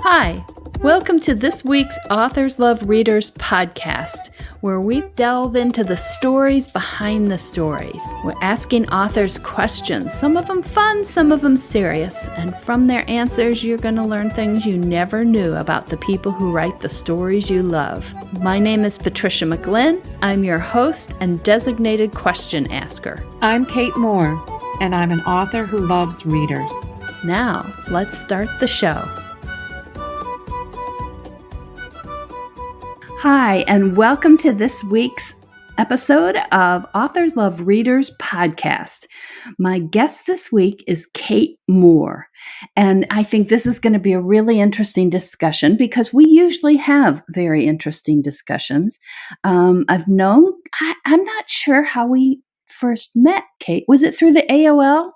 Hi, welcome to this week's Authors Love Readers podcast, where we delve into the stories behind the stories. We're asking authors questions, some of them fun, some of them serious, and from their answers, you're going to learn things you never knew about the people who write the stories you love. My name is Patricia McLinn. I'm your host and designated question asker. I'm Kate Moore, and I'm an author who loves readers. Now, let's start the show. Hi, and welcome to this week's episode of Authors Love Readers podcast. My guest this week is Kate Moore, and I think this is going to be a really interesting discussion because we usually have very interesting discussions. I'm not sure how we first met, Kate. Was it through the AOL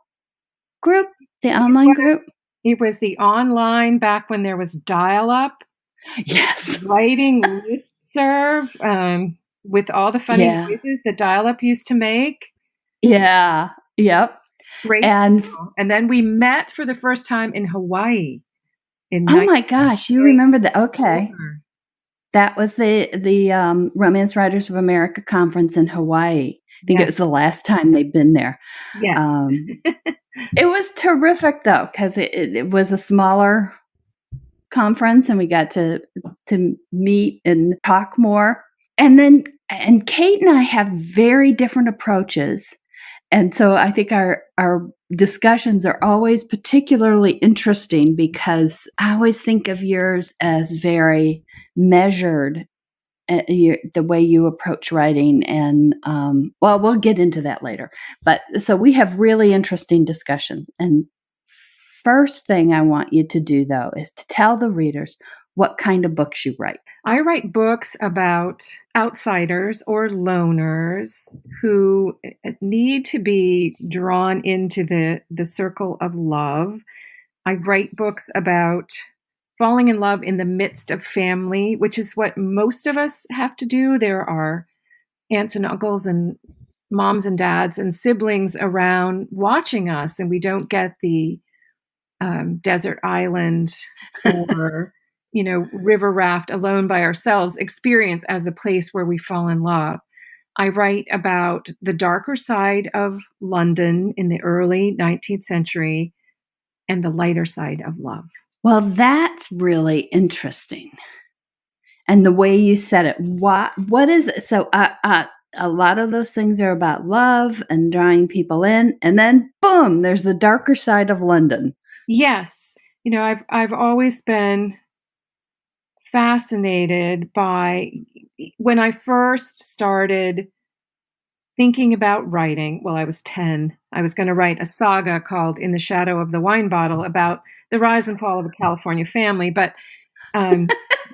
group, the online group? It was the online back when there was dial-up. Yes. Writing listserv with all the funny noises that dial-up used to make. Yeah. Yep. Great. And then we met for the first time in Hawaii. Oh my gosh, you remember that? Okay. That was the Romance Writers of America conference in Hawaii. I think it was the last time they'd been there. Yes. It was terrific though, because it was a smaller conference and we got to meet and talk more. And Kate and I have very different approaches. And so I think our discussions are always particularly interesting because I always think of yours as very measured, the way you approach writing. And, we'll get into that later. But so we have really interesting discussions. And first thing I want you to do, though, is to tell the readers what kind of books you write. I write books about outsiders or loners who need to be drawn into the circle of love. I write books about falling in love in the midst of family, which is what most of us have to do. There are aunts and uncles and moms and dads and siblings around watching us, and we don't get the desert island or, river raft alone by ourselves experience as the place where we fall in love. I write about the darker side of London in the early 19th century and the lighter side of love. Well, that's really interesting. And the way you said it, what is it? So a lot of those things are about love and drawing people in, and then boom, there's the darker side of London. Yes. I've always been fascinated by, when I first started thinking about writing, I was 10, I was going to write a saga called In the Shadow of the Wine Bottle about the rise and fall of a California family. But for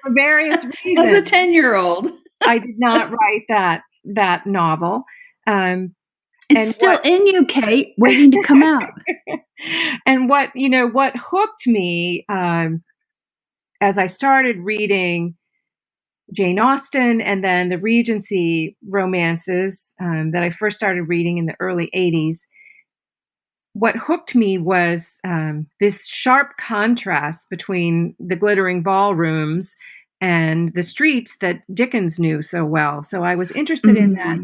various reasons, as a 10-year-old, I did not write that novel. It's still in you, Kate, waiting to come out. And what hooked me as I started reading Jane Austen and then the Regency romances that I first started reading in the early 80s, what hooked me was this sharp contrast between the glittering ballrooms and the streets that Dickens knew so well. So I was interested in that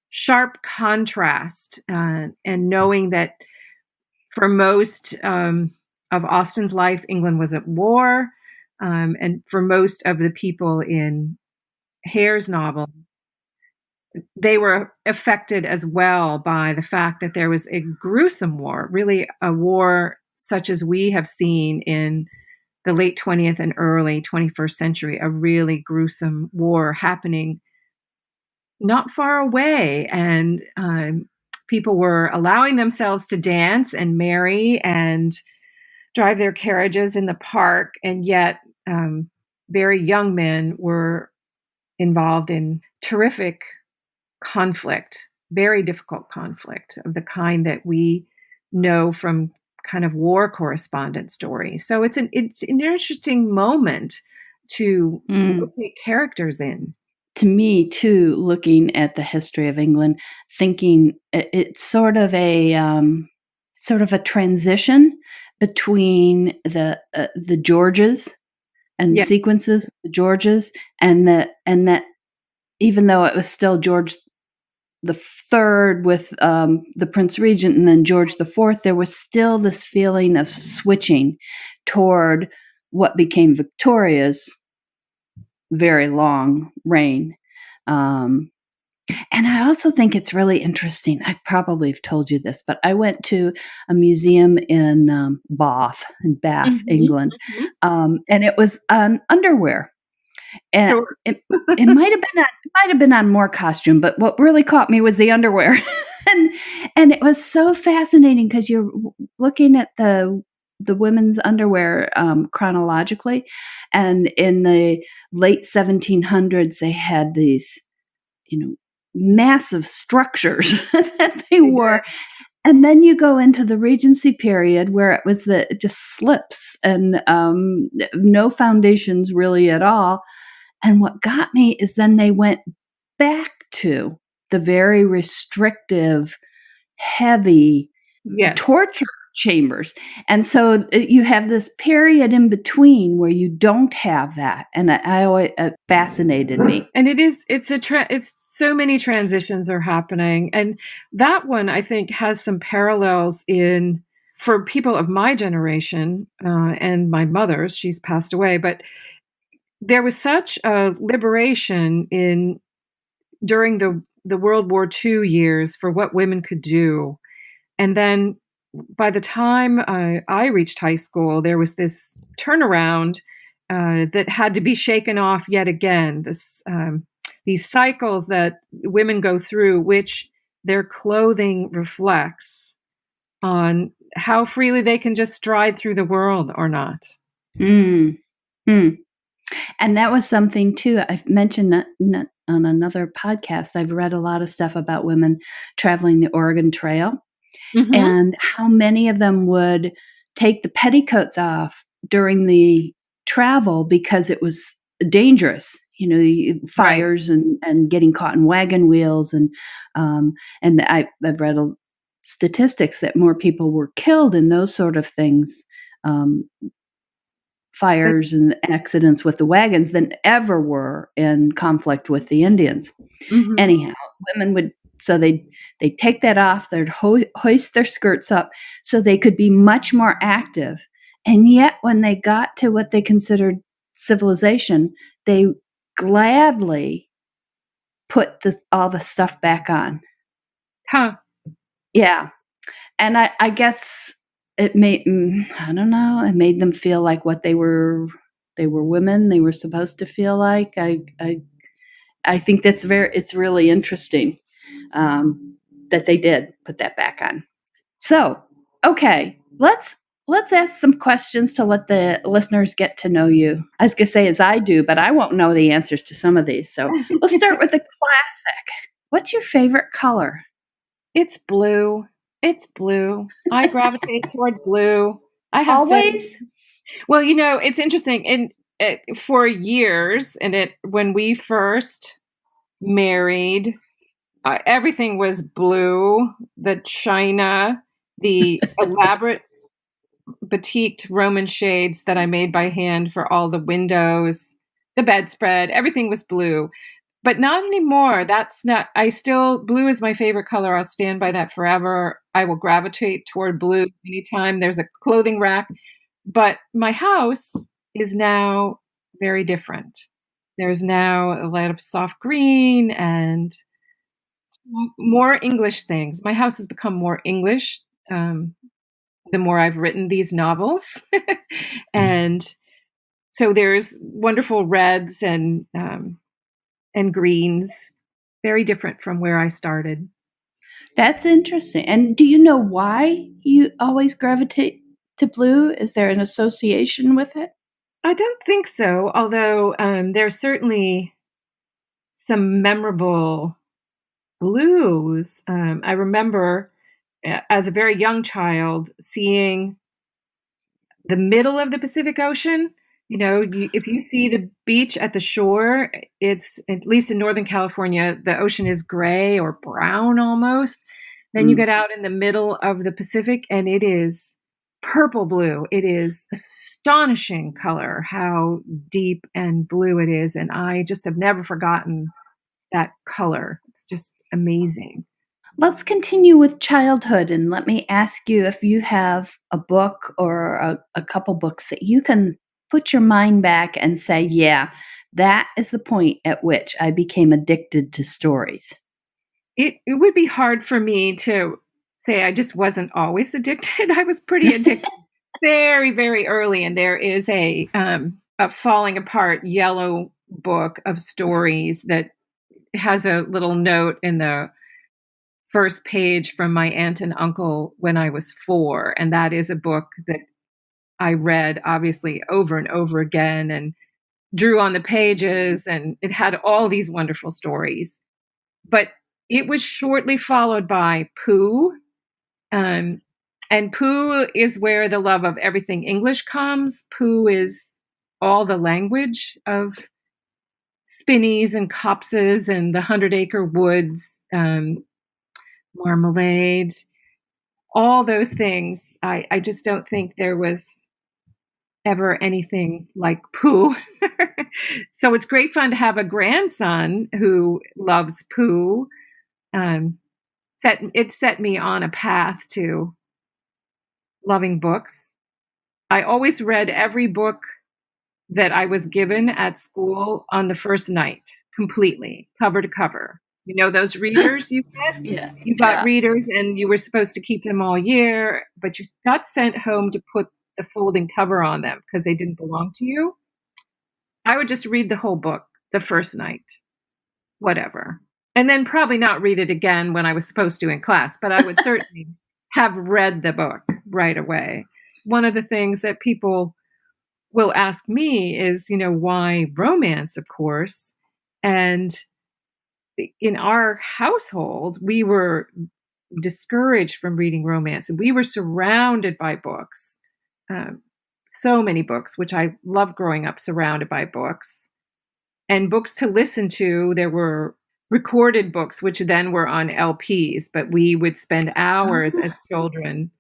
sharp contrast and knowing that for most of Austen's life, England was at war. And for most of the people in Hare's novel, they were affected as well by the fact that there was a gruesome war, really a war such as we have seen in the late 20th and early 21st century, a really gruesome war happening not far away. And people were allowing themselves to dance and marry and drive their carriages in the park. And yet very young men were involved in terrific conflict, very difficult conflict of the kind that we know from kind of war correspondent stories. So it's an interesting moment to locate characters in. To me, too, looking at the history of England, thinking it's sort of a transition between the Georges and Yes. sequences, the Georges, and that even though it was still George the Third with the Prince Regent and then George the Fourth, there was still this feeling of switching toward what became Victoria's very long reign. And I also think it's really interesting. I probably have told you this, but I went to a museum in Bath, England, and it was underwear. And Sure. it might have been on more costume, but what really caught me was the underwear, and it was so fascinating because you're looking at the women's underwear chronologically, and in the late 1700s they had these, massive structures that they wore. And then you go into the Regency period where it was just slips and no foundations really at all. And what got me is then they went back to the very restrictive, heavy torture chambers. And so you have this period in between where you don't have that. And I always, it fascinated me. And it's so many transitions are happening. And that one, I think, has some parallels for people of my generation and my mother's. She's passed away, but there was such a liberation during the World War II years for what women could do. And then by the time I reached high school, there was this turnaround that had to be shaken off yet again. These cycles that women go through, which their clothing reflects on how freely they can just stride through the world or not. Mm. Mm. And that was something too. I've mentioned that on another podcast. I've read a lot of stuff about women traveling the Oregon Trail and how many of them would take the petticoats off during the travel because it was dangerous. Fires and getting caught in wagon wheels and I've read statistics that more people were killed in those sort of things. Fires and accidents with the wagons than ever were in conflict with the Indians. Anyhow, women would, so they'd take that off, they'd hoist their skirts up so they could be much more active. And yet when they got to what they considered civilization, they gladly put all the stuff back on. Huh. Yeah. And I guess it made, I don't know, it made them feel like what they were women, they were supposed to feel like. I think it's really interesting that they did put that back on. So, okay, let's ask some questions to let the listeners get to know you. I was going to say as I do, but I won't know the answers to some of these. So we'll start with a classic. What's your favorite color? It's blue. It's blue. I gravitate toward blue. I have always. Well, it's interesting. For years, when we first married, everything was blue. The china, the elaborate batiqued Roman shades that I made by hand for all the windows, the bedspread, everything was blue. But not anymore. Blue is my favorite color. I'll stand by that forever. I will gravitate toward blue anytime there's a clothing rack. But my house is now very different. There's now a lot of soft green and more English things. My house has become more English the more I've written these novels. And so there's wonderful reds and greens, very different from where I started. That's interesting. And do you know why you always gravitate to blue? Is there an association with it? I don't think so, although there's certainly some memorable blues. I remember as a very young child seeing the middle of the Pacific Ocean. If you see the beach at the shore, it's, at least in Northern California, the ocean is gray or brown almost. Then you get out in the middle of the Pacific and it is purple blue. It is astonishing color, how deep and blue it is. And I just have never forgotten that color. It's just amazing. Let's continue with childhood, and let me ask you if you have a book or a couple books that you can put your mind back and say, yeah, that is the point at which I became addicted to stories. It would be hard for me to say I just wasn't always addicted. I was pretty addicted very, very early. And there is a falling apart yellow book of stories that has a little note in the first page from my aunt and uncle when I was 4. And that is a book that I read obviously over and over again and drew on the pages. And it had all these wonderful stories. But it was shortly followed by Pooh. And Pooh is where the love of everything English comes. Pooh is all the language of spinneys and copses and the 100-Acre Woods, Marmalade, all those things. I just don't think there was ever anything like Pooh. So it's great fun to have a grandson who loves Pooh. It set me on a path to loving books. I always read every book that I was given at school on the first night, completely, cover to cover. You know those readers you get? Yeah. You got readers and you were supposed to keep them all year, but you got sent home to put the folding cover on them because they didn't belong to you. I would just read the whole book the first night, whatever. And then probably not read it again when I was supposed to in class, but I would certainly have read the book right away. One of the things that people will ask me is, why romance, of course. And in our household, we were discouraged from reading romance. And we were surrounded by books, so many books, which I loved growing up surrounded by books. And books to listen to, there were recorded books, which then were on LPs, but we would spend hours as children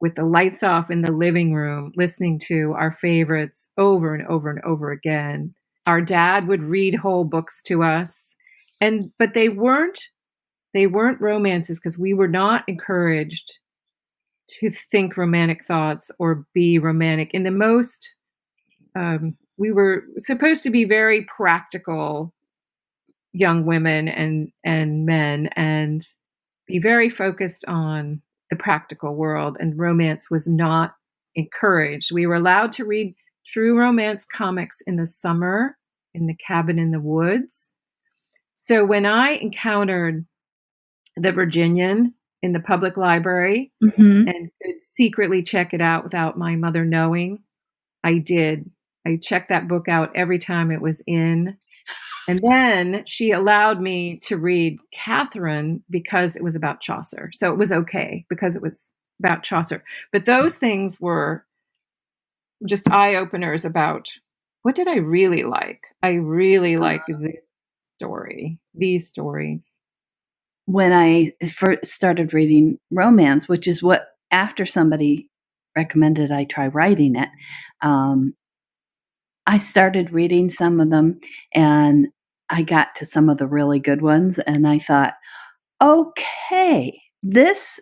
with the lights off in the living room, listening to our favorites over and over and over again. Our dad would read whole books to us, but they weren't romances because we were not encouraged to think romantic thoughts or be romantic. In the most, we were supposed to be very practical young women and men and be very focused on the practical world, and romance was not encouraged. We were allowed to read true romance comics in the summer in the cabin in the woods. So when I encountered The Virginian in the public library and could secretly check it out without my mother knowing, I did. I checked that book out every time it was in. And then she allowed me to read Catherine because it was about Chaucer. So it was okay because it was about Chaucer. But those things were just eye-openers about what did I really like? I really like these stories. When I first started reading romance, which is what, after somebody recommended I try writing it, I started reading some of them and I got to some of the really good ones and I thought, okay, this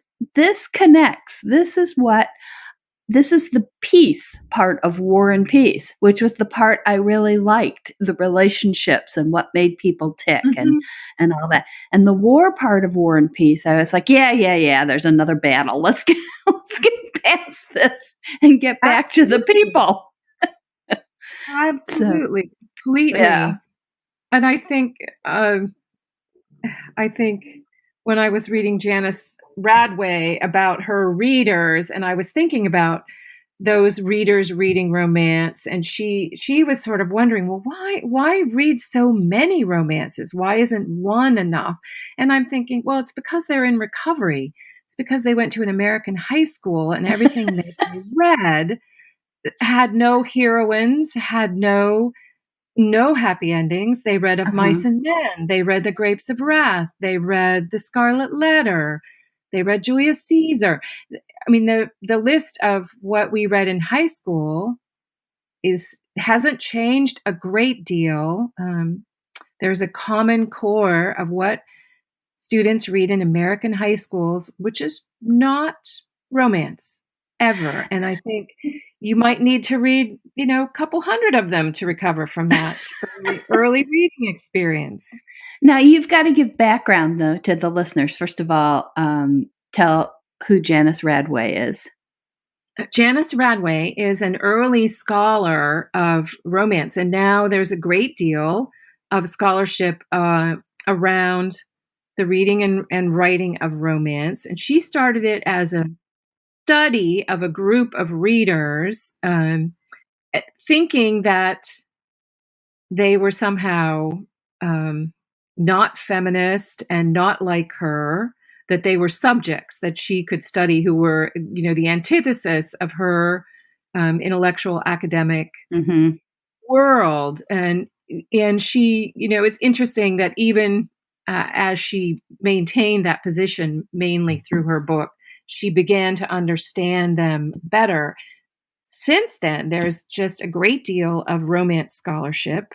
connects. This is the peace part of War and Peace, which was the part I really liked, the relationships and what made people tick and all that. And the war part of War and Peace, I was like, yeah, there's another battle. Let's get past this and get back to the people. Absolutely. Completely. Yeah. And I think when I was reading Janice Radway about her readers, and I was thinking about those readers reading romance, and she was sort of wondering, well, why read so many romances? Why isn't one enough? And I'm thinking, well, it's because they're in recovery. It's because they went to an American high school and everything they read had no heroines, had no happy endings. They read Of Mice and Men. They read The Grapes of Wrath. They read The Scarlet Letter. They read Julius Caesar. I mean, the list of what we read in high school hasn't changed a great deal. There's a common core of what students read in American high schools, which is not romance ever. And I think you might need to read, a couple hundred of them to recover from that early reading experience. Now, you've got to give background, though, to the listeners. First of all, tell who Janice Radway is. Janice Radway is an early scholar of romance, and now there's a great deal of scholarship around the reading and writing of romance. And she started it as a study of a group of readers, thinking that they were somehow not feminist and not like her, that they were subjects that she could study who were, the antithesis of her intellectual academic world. And she, it's interesting that even as she maintained that position, mainly through her book, she began to understand them better. Since then, there's just a great deal of romance scholarship.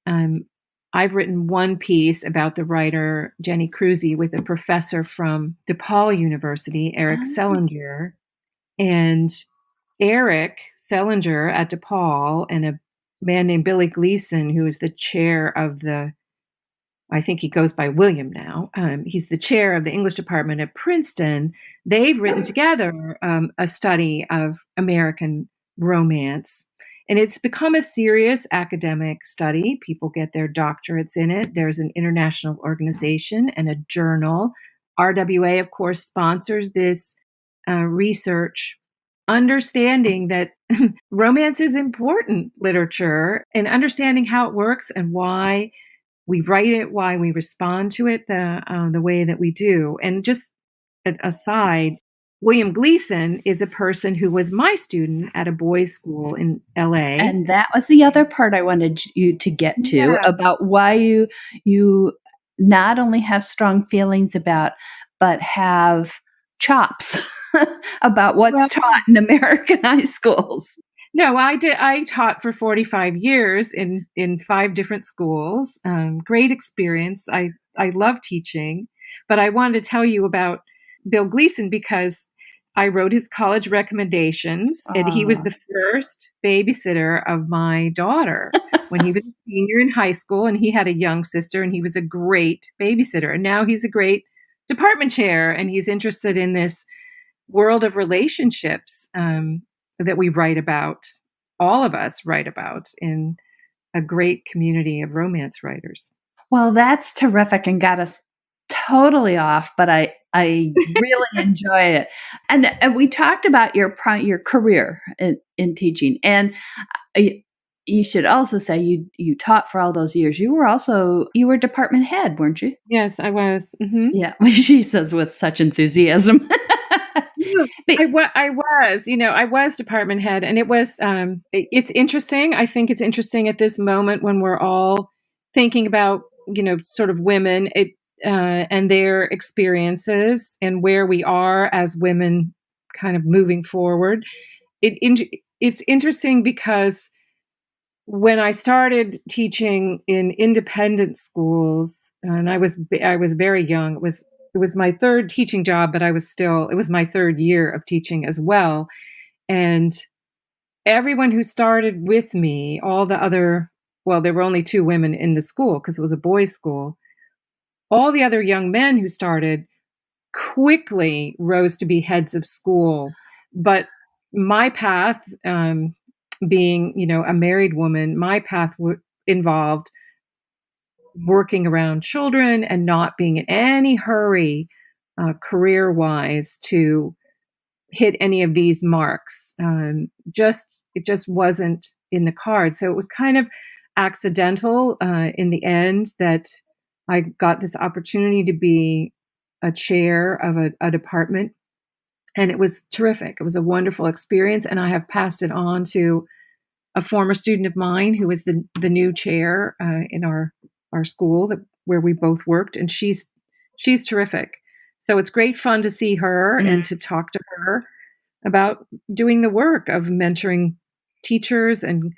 I've written one piece about the writer Jenny Cruzy with a professor from DePaul University, Eric Sellinger. And Eric Sellinger at DePaul and a man named Billy Gleason, who is the chair of I think he goes by William now. He's the chair of the English department at Princeton. They've written together a study of American romance. And it's become a serious academic study. People get their doctorates in it. There's an international organization and a journal. RWA, of course, sponsors this research, understanding that romance is important literature and understanding how it works and why we write it, why we respond to it the way that we do. And just an aside, William Gleason is a person who was my student at a boys' school in LA. And that was the other part I wanted you to get to, about why you not only have strong feelings about, but have chops about what's taught in American high schools. No, I did. I taught for 45 years in 5 different schools. Great experience. I love teaching, but I wanted to tell you about Bill Gleason because I wrote his college recommendations, and he was the first babysitter of my daughter when he was a senior in high school, and he had a young sister, and he was a great babysitter. And now he's a great department chair, and he's interested in this world of relationships that we write about, all of us write about in a great community of romance writers. Well, that's terrific and got us totally off, but I really enjoy it. And we talked about your career in teaching, and you should also say you taught for all those years. You were department head, weren't you? Yes, I was. Mm-hmm. Yeah, she says with such enthusiasm. I was, I was department head, and it was, it's interesting. I think it's interesting at this moment when we're all thinking about, sort of women and their experiences and where we are as women kind of moving forward. It's interesting because when I started teaching in independent schools, and I was very young, it was my third teaching job, but it was my third year of teaching as well. And everyone who started with me, there were only 2 women in the school because it was a boys' school. All the other young men who started quickly rose to be heads of school. But my path, being, a married woman, my path involved working around children and not being in any hurry career-wise to hit any of these marks. It just wasn't in the cards. So it was kind of accidental in the end that I got this opportunity to be a chair of a department. And it was terrific. It was a wonderful experience. And I have passed it on to a former student of mine who is the new chair in our school where we both worked. And she's terrific. So it's great fun to see her and to talk to her about doing the work of mentoring teachers and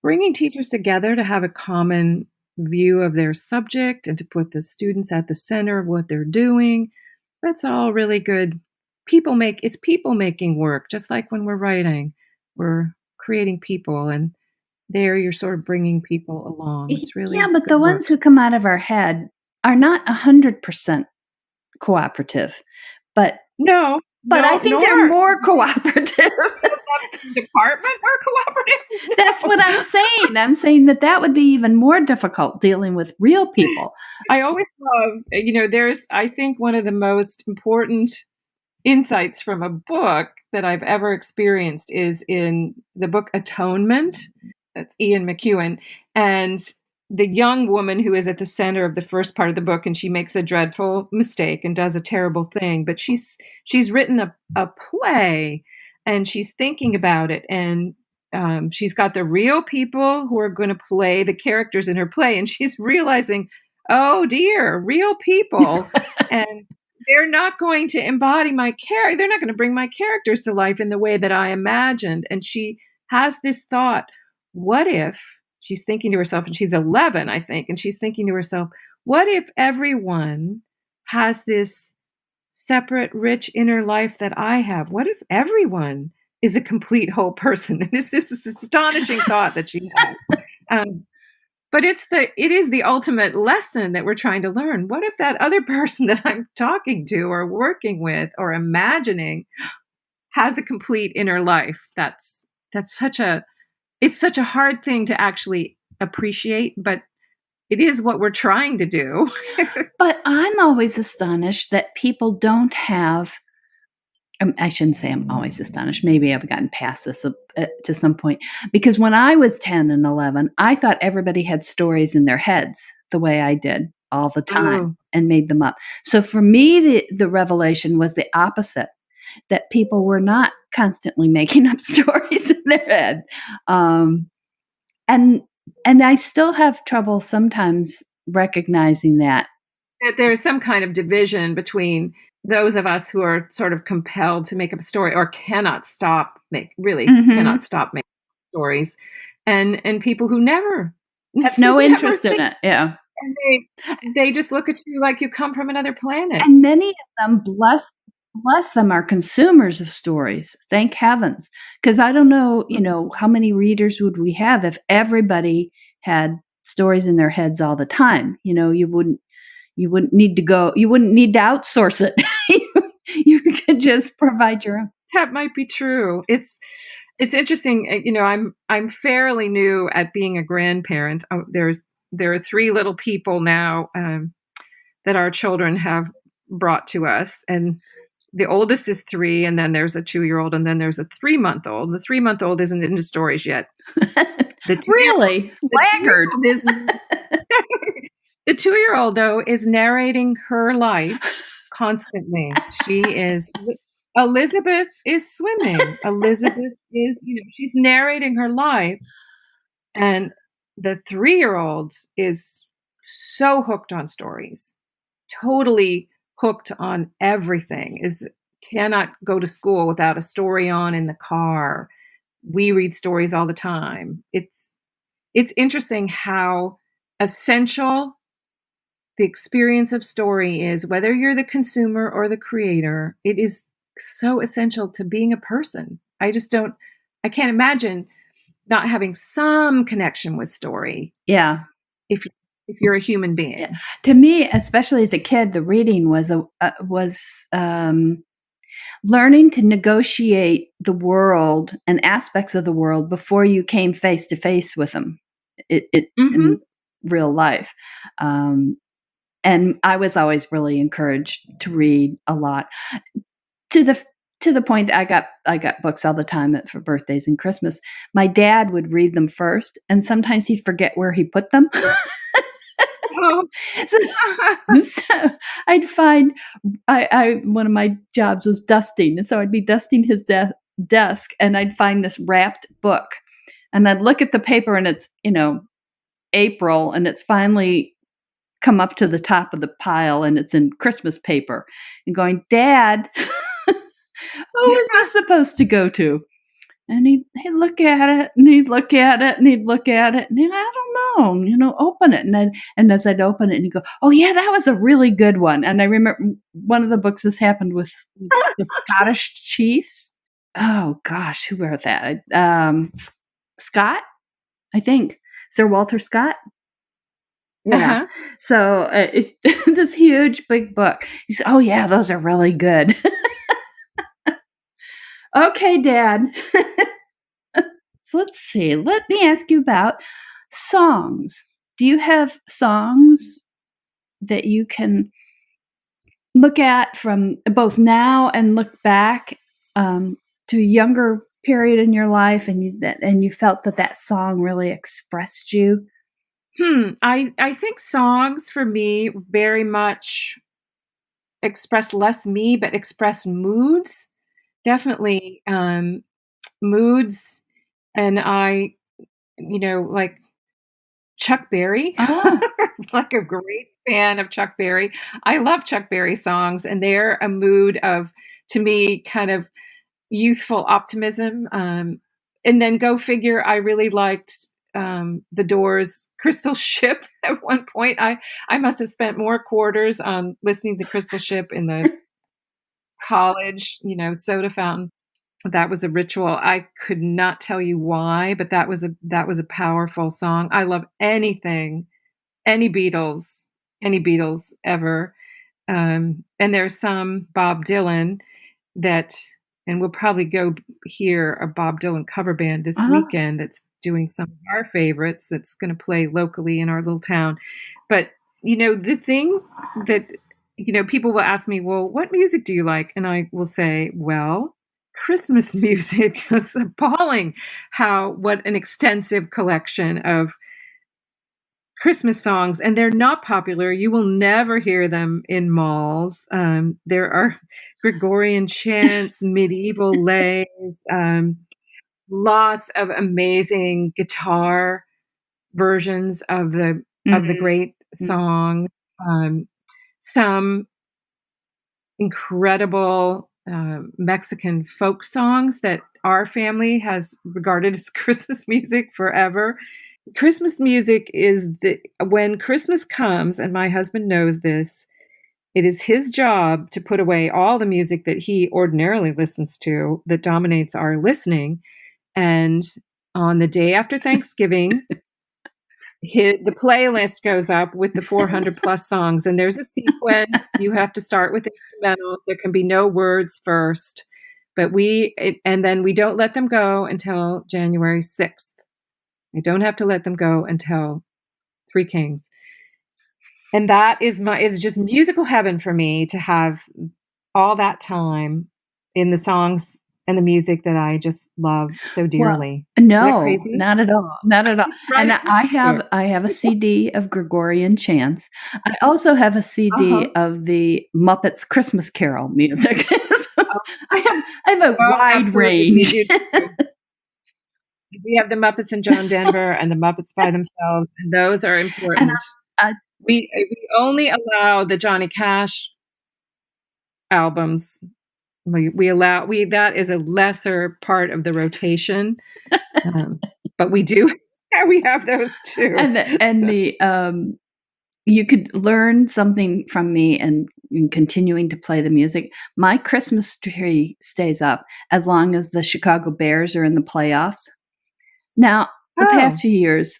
bringing teachers together to have a common view of their subject and to put the students at the center of what they're doing. That's all really good. It's people making work, just like when we're writing, we're creating people, and there you're sort of bringing people along. It's really Yeah, but good the work. ones who come out of our head are not 100% cooperative, but No, I think they're nor more cooperative. department or cooperative. That's what I'm saying. I'm saying that would be even more difficult dealing with real people. I always love, I think one of the most important insights from a book that I've ever experienced is in the book Atonement. That's Ian McEwan. And the young woman who is at the center of the first part of the book, and she makes a dreadful mistake and does a terrible thing, but she's written a play and she's thinking about it, and she's got the real people who are going to play the characters in her play, and she's realizing, oh dear, real people, and they're not going to embody my character. They're not going to bring my characters to life in the way that I imagined. And she has this thought, what if, she's thinking to herself, and she's 11, I think, and she's thinking to herself, what if everyone has this separate, rich inner life that I have? What if everyone is a complete whole person? And this is this astonishing thought that she has. But it is the ultimate lesson that we're trying to learn. What if that other person that I'm talking to or working with or imagining has a complete inner life? It's such a hard thing to actually appreciate, but it is what we're trying to do. But I'm always astonished that people don't have, I shouldn't say I'm always astonished. Maybe I've gotten past this to some point. Because when I was 10 and 11, I thought everybody had stories in their heads the way I did all the time and made them up. So for me, the revelation was the opposite, that people were not constantly making up stories in their head. And I still have trouble sometimes recognizing that there's some kind of division between those of us who are sort of compelled to make up a story or cannot stop making stories, and people who never have no interest in it. Yeah. And they just look at you like you come from another planet. And many of them, bless them, are consumers of stories. Thank heavens. Because I don't know, how many readers would we have if everybody had stories in their heads all the time? You wouldn't need to outsource it. You could just provide your own. That might be true. It's interesting. I'm fairly new at being a grandparent. There are 3 little people now that our children have brought to us, and the oldest is 3, and then there's a 2-year-old, and then there's a 3-month-old. The 3-month-old isn't into stories yet. Really? Laggard. The 2-year-old, though, is narrating her life constantly. Elizabeth is swimming. Elizabeth is, she's narrating her life. And the 3-year-old is so hooked on stories, totally hooked on everything, cannot go to school without a story on in the car. We read stories all the time. It's interesting how essential the experience of story is, whether you're the consumer or the creator. It is so essential to being a person. I can't imagine not having some connection with story. Yeah. If you're a human being. Yeah. To me, especially as a kid, the reading was learning to negotiate the world and aspects of the world before you came face to face with them in real life. And I was always really encouraged to read a lot, to the point that I got books all the time for birthdays and Christmas. My dad would read them first, and sometimes he'd forget where he put them. So I'd find one of my jobs was dusting, and so I'd be dusting his desk, and I'd find this wrapped book, and I'd look at the paper, and it's April, and it's finally come up to the top of the pile and it's in Christmas paper and going, Dad, who is this supposed to go to? And he'd look at it and he'd look at it and he'd look at it and I don't know, open it. And as I'd open it and he'd go, oh yeah, that was a really good one. And I remember one of the books this happened with the Scottish chiefs. Oh gosh, who wrote that? Scott, I think. Sir Walter Scott. Yeah. So this huge big book. He said, oh yeah, those are really good. Okay, Dad. Let's see. Let me ask you about songs. Do you have songs that you can look at from both now and look back to a younger period in your life, and you felt that song really expressed you? I think songs for me very much express less me, but express moods. Definitely moods. And I, like Chuck Berry, like a great fan of Chuck Berry. I love Chuck Berry songs, and they're a mood of, to me, kind of youthful optimism. And then go figure, I really liked The Doors' Crystal Ship at one point. I must have spent more quarters on listening to Crystal Ship in the college, soda fountain. That was a ritual. I could not tell you why, but that was a powerful song. I love anything, any Beatles ever. And there's some Bob Dylan and we'll probably go hear a Bob Dylan cover band this weekend that's doing some of our favorites that's going to play locally in our little town. But, the thing that, people will ask me, well, what music do you like? And I will say, well, Christmas music. It's appalling what an extensive collection of Christmas songs, and they're not popular. You will never hear them in malls. There are Gregorian chants, medieval lays, lots of amazing guitar versions of the great song. Some incredible Mexican folk songs that our family has regarded as Christmas music forever. Christmas music is when Christmas comes, and my husband knows this, it is his job to put away all the music that he ordinarily listens to that dominates our listening. And on the day after Thanksgiving, the playlist goes up with the 400 plus songs, and there's a sequence. You have to start with instrumentals. There can be no words first, and then we don't let them go until January 6th. I don't have to let them go until Three Kings. And that is it's just musical heaven for me to have all that time in the songs and the music that I just love so dearly. Well, no, not at all. Not at all. Right. And I have a CD of Gregorian chants. I also have a CD of the Muppets Christmas Carol music. So I have a wide range. We have the Muppets and John Denver and the Muppets by themselves, and those are important. We only allow the Johnny Cash albums. That is a lesser part of the rotation, but we do. We have those too. And you could learn something from me and in continuing to play the music. My Christmas tree stays up as long as the Chicago Bears are in the playoffs. Now, the past few years,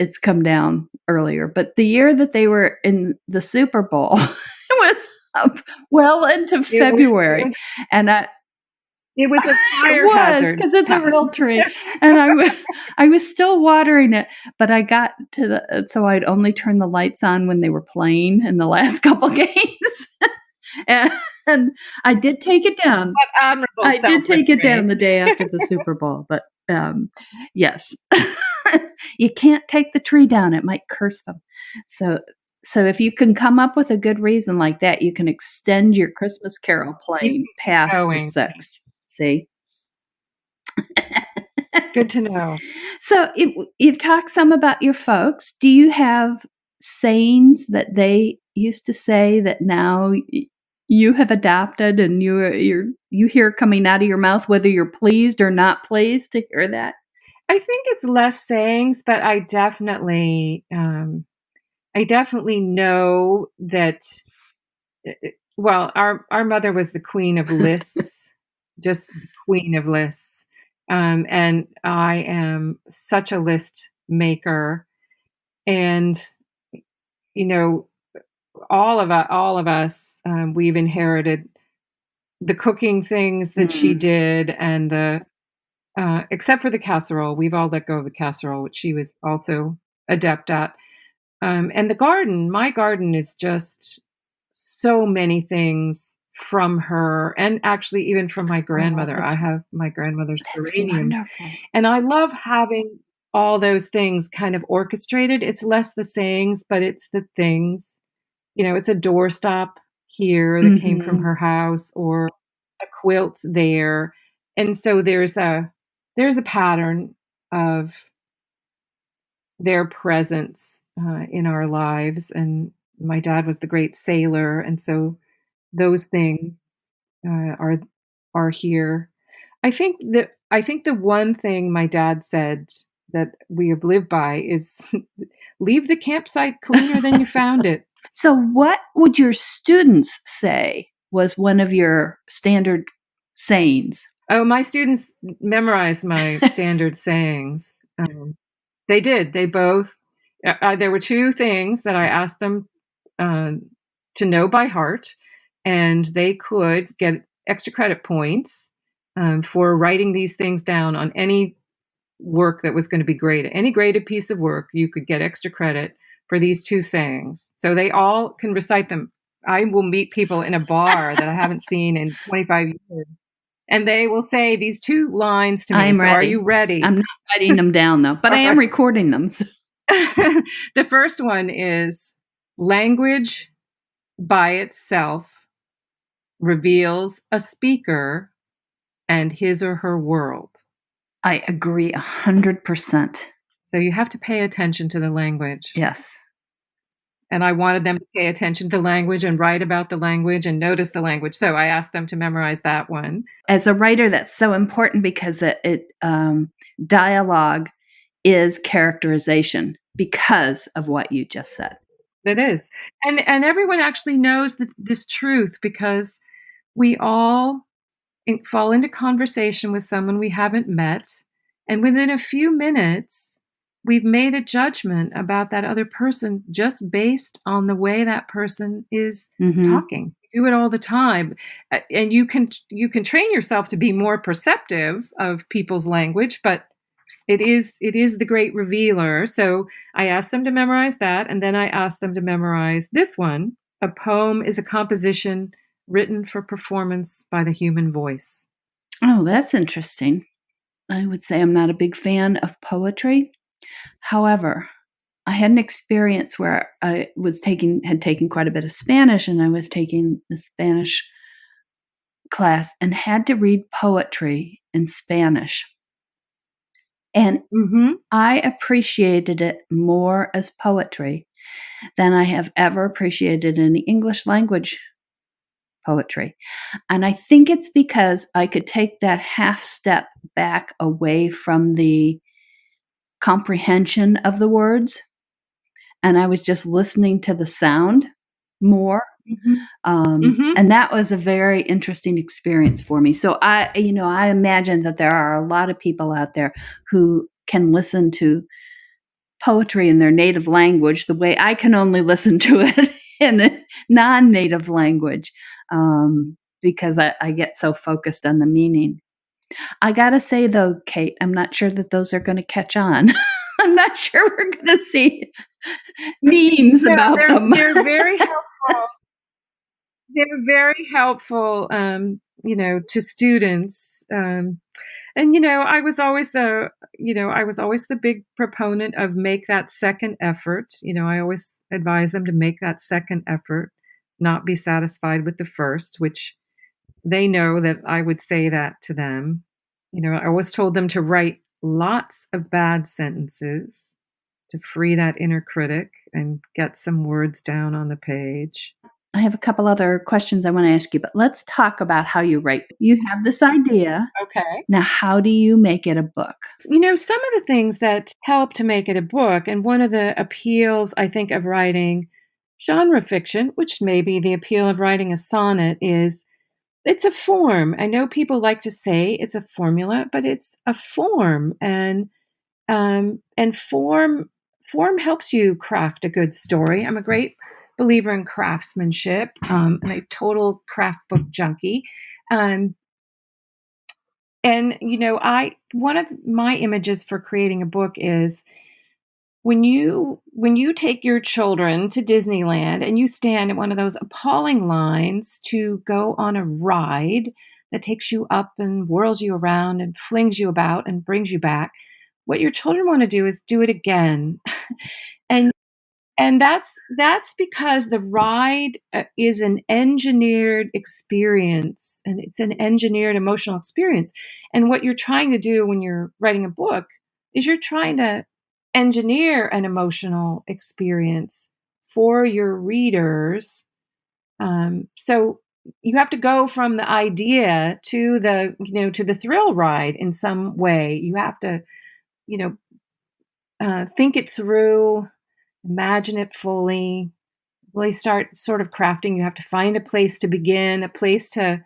it's come down earlier, but the year that they were in the Super Bowl, it was up well into February, and it was a fire hazard because it's a real tree, and I was still watering it, but I got to so I'd only turn the lights on when they were playing in the last couple games, and I did take it down. I did take it down the day after the Super Bowl, but yes, you can't take the tree down; it might curse them. So if you can come up with a good reason like that, you can extend your Christmas Carol playing past the 6th. See? Good to know. So you've talked some about your folks. Do you have sayings that they used to say that now you have adopted and you hear coming out of your mouth, whether you're pleased or not pleased to hear that? I think it's less sayings, but I definitely know that. Well, our mother was the queen of lists, just the queen of lists, and I am such a list maker, and you know, all of us, we've inherited the cooking things that she did, and the except for the casserole, we've all let go of the casserole, which she was also adept at. And the garden, my garden is just so many things from her, and actually even from my grandmother. I have my grandmother's geraniums, Wonderful. and I love having all those things kind of orchestrated. It's less the sayings, but it's the things. It's a doorstop here that came from her house, or a quilt there, and so there's a pattern of their presence in our lives. And my dad was the great sailor, and so those things are here. I think the one thing my dad said that we have lived by is leave the campsite cleaner than you found it. So what would your students say was one of your standard sayings? Oh, my students memorized my standard sayings. They did. They both. There were two things that I asked them to know by heart, and they could get extra credit points for writing these things down on any work that was going to be graded. Any graded piece of work, you could get extra credit for these two sayings. So they all can recite them. I will meet people in a bar that I haven't seen in 25 years, and they will say these two lines to me. I'm ready. Are you ready? I'm not writing them down, though, but I am recording them. So. The first one is language by itself reveals a speaker and his or her world. I agree 100%. So you have to pay attention to the language. Yes. And I wanted them to pay attention to language and write about the language and notice the language. So I asked them to memorize that one. As a writer, that's so important because dialogue is characterization because of what you just said. It is. And everyone actually knows this truth, because we all fall into conversation with someone we haven't met, and within a few minutes, we've made a judgment about that other person just based on the way that person is talking. You do it all the time, and you can train yourself to be more perceptive of people's language, but it is the great revealer. So I asked them to memorize that, and then I asked them to memorize this one. A poem is a composition written for performance by the human voice. Oh, that's interesting. I would say I'm not a big fan of poetry. However, I had an experience where I had taken quite a bit of Spanish, and I was taking the Spanish class and had to read poetry in Spanish. And I appreciated it more as poetry than I have ever appreciated any English language poetry. And I think it's because I could take that half step back away from the comprehension of the words, and I was just listening to the sound more. And that was a very interesting experience for me. So I imagine that there are a lot of people out there who can listen to poetry in their native language the way I can only listen to it in a non-native language, because I get so focused on the meaning. I gotta say though, Kate, I'm not sure that those are going to catch on. I'm not sure we're going to see memes about them. They're very helpful. They're very helpful, to students. And I was always the big proponent of make that second effort. I always advise them to make that second effort, not be satisfied with the first, which they know that I would say that to them. I always told them to write lots of bad sentences free that inner critic and get some words down on the page. I have a couple other questions I want to ask you, but let's talk about how you write. You have this idea. Okay. Now, how do you make it a book? Some of the things that help to make it a book, and one of the appeals, I think, of writing genre fiction, which may be the appeal of writing a sonnet, is it's a form. I know people like to say it's a formula, but it's a form, and form helps you craft a good story. I'm a great believer in craftsmanship. I'm a total craft book junkie. And one of my images for creating a book is when you take your children to Disneyland and you stand at one of those appalling lines to go on a ride that takes you up and whirls you around and flings you about and brings you back, what your children want to do is do it again. and and that's because the ride is an engineered experience, and it's an engineered emotional experience. And what you're trying to do when you're writing a book is you're trying to engineer an emotional experience for your readers. So you have to go from the idea to the thrill ride in some way. You have to, think it through, imagine it fully, really start sort of crafting. You have to find a place to begin, a place to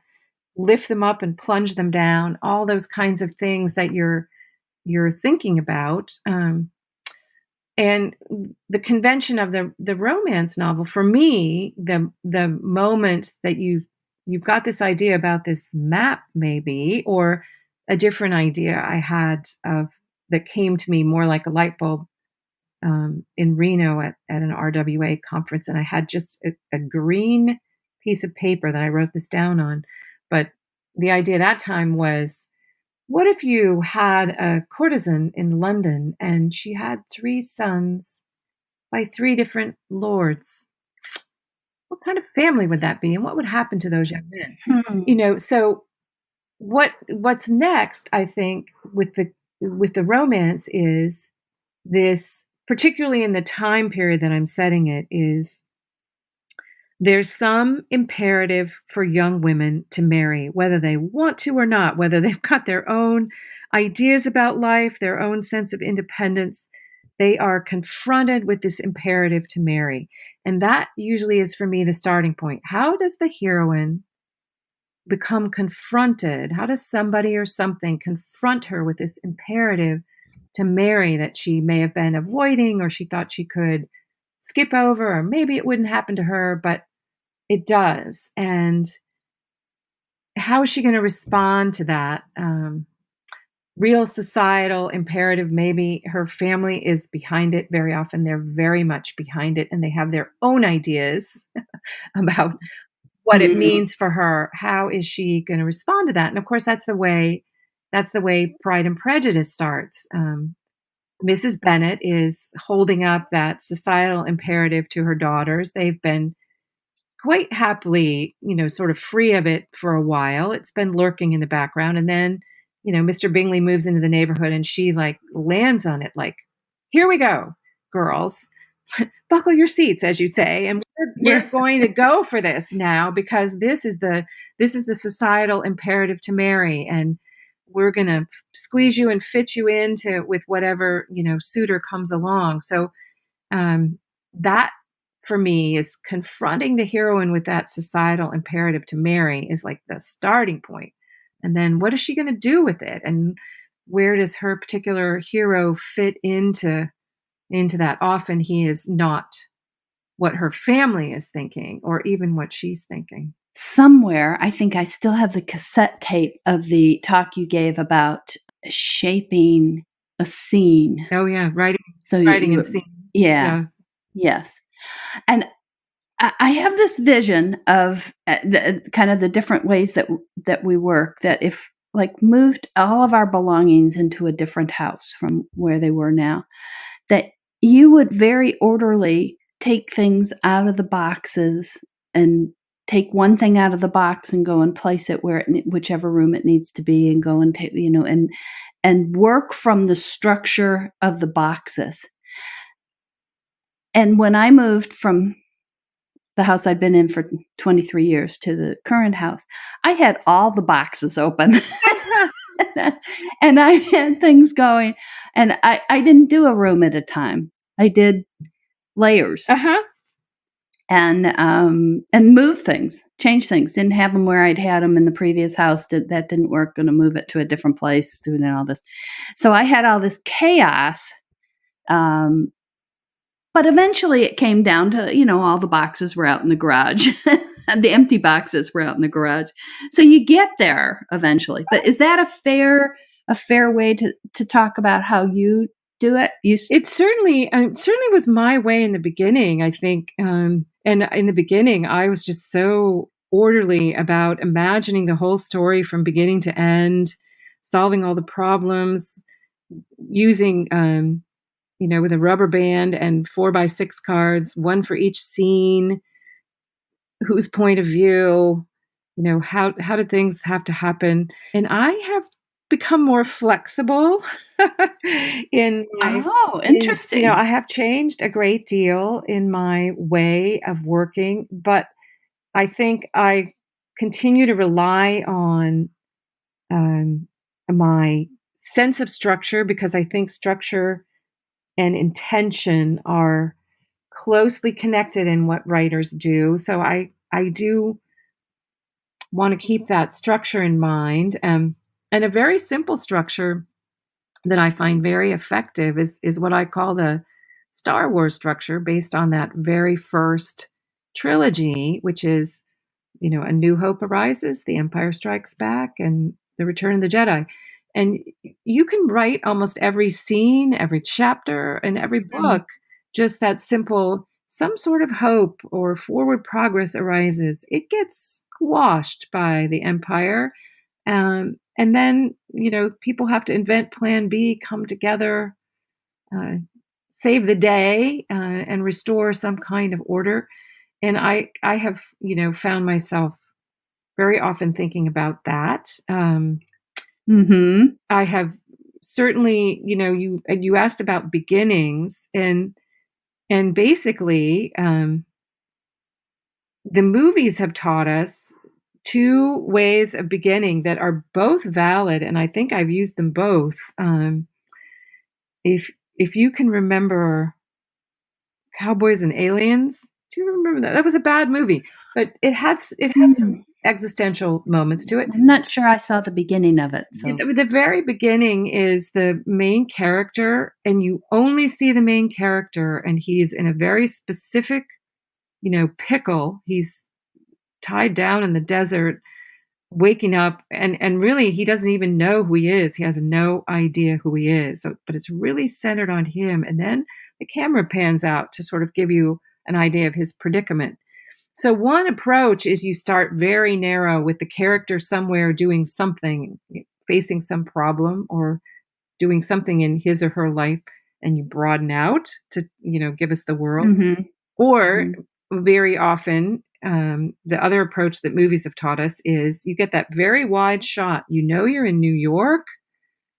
lift them up and plunge them down, all those kinds of things that you're thinking about. And the convention of the romance novel, for me, the moment that you've got this idea about this map, maybe, or a different idea I had of that came to me more like a light bulb in Reno at an RWA conference, and I had just a green piece of paper that I wrote this down on. But the idea at that time was, what if you had a courtesan in London and she had 3 sons by 3 different lords? What kind of family would that be, and what would happen to those young men? So what's next, I think, with the romance is this, particularly in the time period that I'm setting it, is there's some imperative for young women to marry, whether they want to or not, whether they've got their own ideas about life, their own sense of independence. They are confronted with this imperative to marry. And that usually is, for me, the starting point. How does the heroine become confronted? How does somebody or something confront her with this imperative to marry that she may have been avoiding, or she thought she could skip over, or maybe it wouldn't happen to her, but it does? And how is she going to respond to that real societal imperative? Maybe her family is behind it. Very often they're very much behind it, and they have their own ideas about what it means for her. How is she going to respond to that? And of course, that's the way Pride and Prejudice starts. Mrs. Bennet is holding up that societal imperative to her daughters. They've been quite happily, sort of free of it for a while. It's been lurking in the background. And then, Mr. Bingley moves into the neighborhood and she lands on it like, here we go, girls, buckle your seats, as you say. And we're going to go for this now, because this is the societal imperative to marry. And we're going to squeeze you and fit you into with whatever, suitor comes along. So that, for me, is confronting the heroine with that societal imperative to marry is like the starting point. And then what is she going to do with it? And where does her particular hero fit into that? Often he is not what her family is thinking, or even what she's thinking. Somewhere, I think I still have the cassette tape of the talk you gave about shaping a scene. Oh yeah, writing and scene. Yeah. Yes. And I have this vision of kind of the different ways that we work, that if moved all of our belongings into a different house from where they were now, that you would very orderly take things out of the boxes and take one thing out of the box and go and place it whichever room it needs to be, and go and take, and work from the structure of the boxes. And when I moved from the house I'd been in for 23 years to the current house, I had all the boxes open. And I had things going. And I didn't do a room at a time. I did layers. And move things, change things. Didn't have them where I'd had them in the previous house. That didn't work. Going to move it to a different place, doing all this. So I had all this chaos. But eventually it came down to, all the boxes were out in the garage. The empty boxes were out in the garage. So you get there eventually. But is that a fair way to talk about how you do it? It certainly was my way in the beginning, I think. And in the beginning, I was just so orderly about imagining the whole story from beginning to end, solving all the problems, using, with a rubber band and 4x6 cards, one for each scene, whose point of view, how did things have to happen? And I have become more flexible in my, interesting. I have changed a great deal in my way of working, but I think I continue to rely on my sense of structure, because I think structure and intention are closely connected in what writers do. So I do want to keep that structure in mind. And a very simple structure that I find very effective is what I call the Star Wars structure, based on that very first trilogy, which is, A New Hope Arises, The Empire Strikes Back, and The Return of the Jedi. And you can write almost every scene, every chapter, and every book, just that simple, some sort of hope or forward progress arises. It gets squashed by the Empire. And then, people have to invent plan B, come together, save the day, and restore some kind of order. And I have, found myself very often thinking about that. I have certainly, you asked about beginnings, and basically, the movies have taught us two ways of beginning that are both valid, and I think I've used them both. If you can remember Cowboys and Aliens, do you remember that? That was a bad movie, but it had some existential moments to it. I'm not sure I saw the beginning of it. So the very beginning is the main character, and you only see the main character, and he's in a very specific, pickle. He's tied down in the desert, waking up, and really he doesn't even know who he is. He has no idea who he is. So, but it's really centered on him. And then the camera pans out to sort of give you an idea of his predicament. So one approach is you start very narrow with the character somewhere doing something, facing some problem or doing something in his or her life, and you broaden out to, give us the world. Or very often, the other approach that movies have taught us is you get that very wide shot. You're in New York,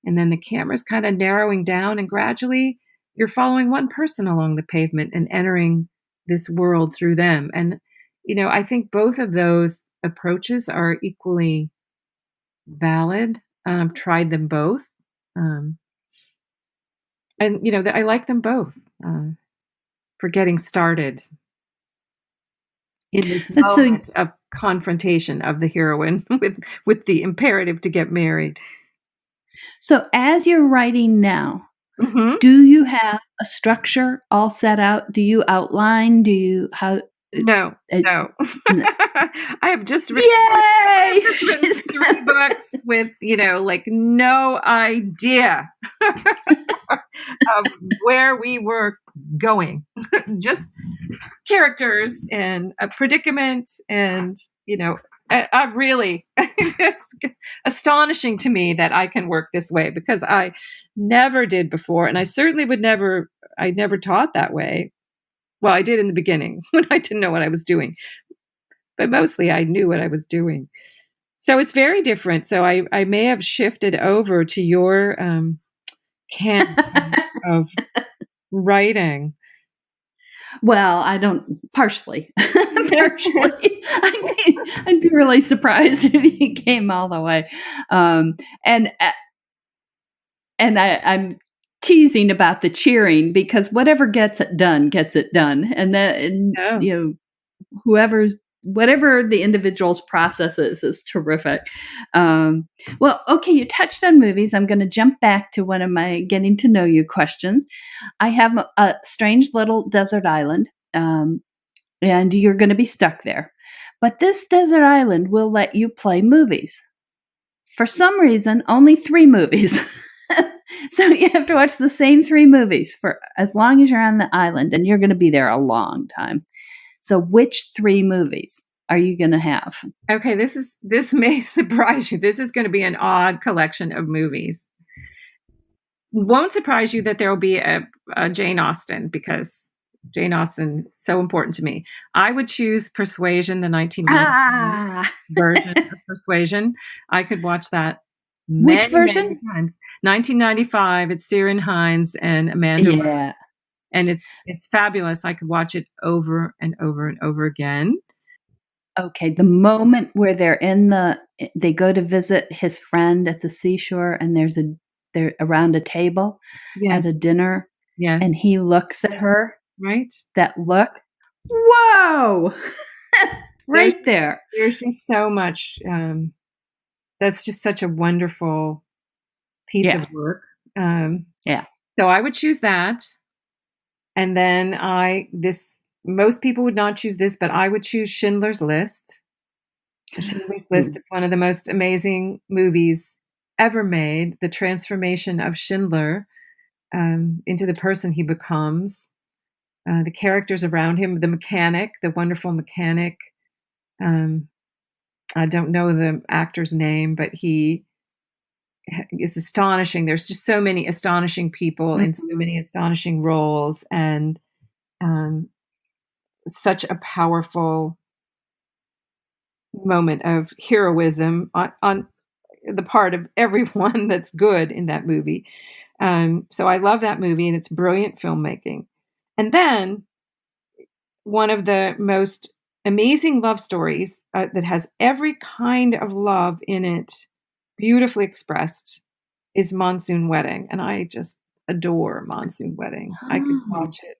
and then the camera's kind of narrowing down, and gradually you're following one person along the pavement and entering this world through them. And, I think both of those approaches are equally valid. I've tried them both. And, I like them both for getting started in this moment of confrontation of the heroine with the imperative to get married. So as you're writing now, do you have a structure all set out? Do you outline? No. I have just written 3 books with, no idea of where we were going. Just characters and a predicament, and, I really, it's astonishing to me that I can work this way, because I never did before. And I certainly I never taught that way. Well, I did in the beginning when I didn't know what I was doing, but mostly I knew what I was doing. So it's very different. So I may have shifted over to your canon of writing. Well, I don't partially. Partially. I'd be really surprised if he came all the way. And I'm teasing about the cheering because whatever gets it done gets it done. And then, Oh, whatever the individual's process is terrific. Well, okay, you touched on movies. I'm going to jump back to one of my getting to know you questions. I have a strange little desert island, and you're going to be stuck there. But this desert island will let you play movies. For some reason, only 3 movies. So you have to watch the same 3 movies for as long as you're on the island, and you're going to be there a long time. So which 3 movies are you going to have? okay. This may surprise you. This is going to be an odd collection of movies. Won't surprise you that there will be a Jane Austen, because Jane Austen is so important to me. I would choose Persuasion, the 1990 version of Persuasion. I could watch that Which version? many times. 1995. It's Ciarán Hinds and Amanda Rose, Yeah. and it's fabulous. I could watch it over and over and over again. Okay, the moment where they go to visit his friend at the seashore, and they're around a table at Yes, a dinner, and yes, he looks at her, right. that look. Whoa! There's Right there. there's just so much. That's just such a wonderful piece of Yeah. work. Yeah. So I would choose that. And then most people would not choose this, but I would choose Schindler's List. Schindler's List Ooh. is one of the most amazing movies ever made. The transformation of Schindler into the person he becomes, the characters around him, the mechanic, the wonderful mechanic. Um, I don't know the actor's name, but he is astonishing. There's just so many astonishing people in so Mhm. many astonishing roles, and um, such a powerful moment of heroism on the part of everyone that's good in that movie. So I love that movie, and it's brilliant filmmaking. And then one of the most amazing love stories that has every kind of love in it, beautifully expressed, is Monsoon Wedding. And I just adore Monsoon Wedding. I could Oh. watch it